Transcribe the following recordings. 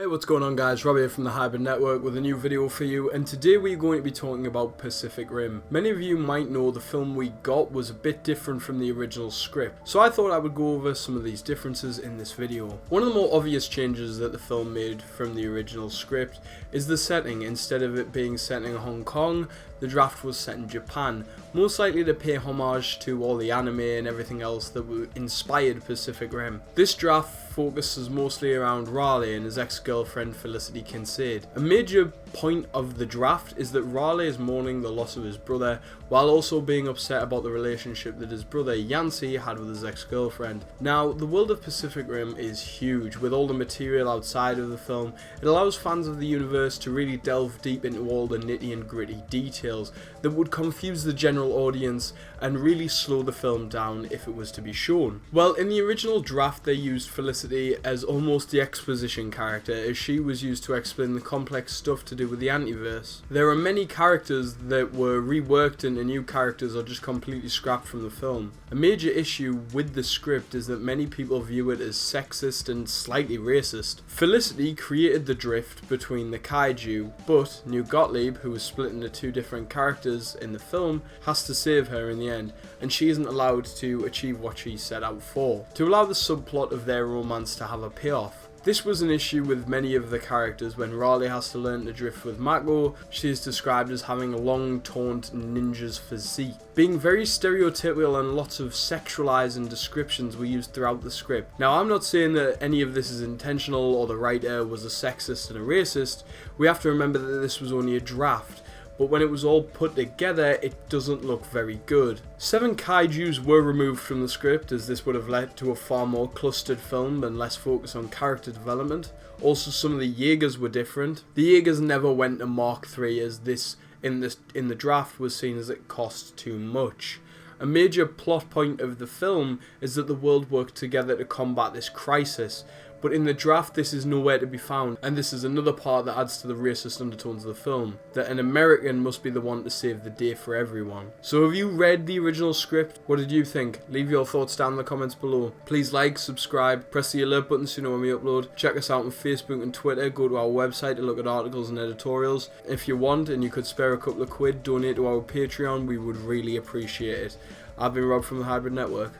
Hey, what's going on guys, Rob here from the Hybrid Network with a new video for you, and today we're going to be talking about Pacific Rim. Many of you might know the film we got was a bit different from the original script, so I thought I would go over some of these differences in this video. One of the more obvious changes that the film made from the original script is the setting. Instead of it being set in Hong Kong, the draft was set in Japan, most likely to pay homage to all the anime and everything else that inspired Pacific Rim. This draft focuses mostly around Raleigh and his ex-girlfriend Felicity Kincaid. A major point of the draft is that Raleigh is mourning the loss of his brother, while also being upset about the relationship that his brother Yancey had with his ex-girlfriend. Now, the world of Pacific Rim is huge. With all the material outside of the film, it allows fans of the universe to really delve deep into all the nitty and gritty details that would confuse the general audience and really slow the film down if it was to be shown. Well, in the original draft they used Felicity as almost the exposition character, as she was used to explain the complex stuff to do with the antiverse. There are many characters that were reworked into new characters or just completely scrapped from the film. A major issue with the script is that many people view it as sexist and slightly racist. Felicity created the drift between the kaiju, but Newt Gottlieb, who was split into two different characters in the film, has to save her in the end, and she isn't allowed to achieve what she set out for, to allow the subplot of their romance to have a payoff. This was an issue with many of the characters. When Raleigh has to learn to drift with Mako, she is described as having a long, toned ninja's physique. Being very stereotypical, and lots of sexualizing descriptions were used throughout the script. Now, I'm not saying that any of this is intentional or the writer was a sexist and a racist. We have to remember that this was only a draft. But when it was all put together, it doesn't look very good. 7 kaijus were removed from the script, as this would have led to a far more clustered film and less focus on character development. Also, some of the Jaegers were different. The Jaegers never went to Mark III, as this in the draft was seen as it cost too much. A major plot point of the film is that the world worked together to combat this crisis, but in the draft this is nowhere to be found, and this is another part that adds to the racist undertones of the film, that an American must be the one to save the day for everyone. So have you read the original script? What did you think? Leave your thoughts down in the comments below. Please like, subscribe, press the alert button so you know when we upload. Check us out on Facebook and Twitter. Go to our website to look at articles and editorials. If you want and you could spare a couple of quid, donate to our Patreon. We would really appreciate it. I've been Rob from the Hybrid Network.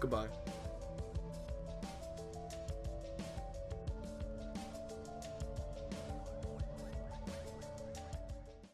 Goodbye.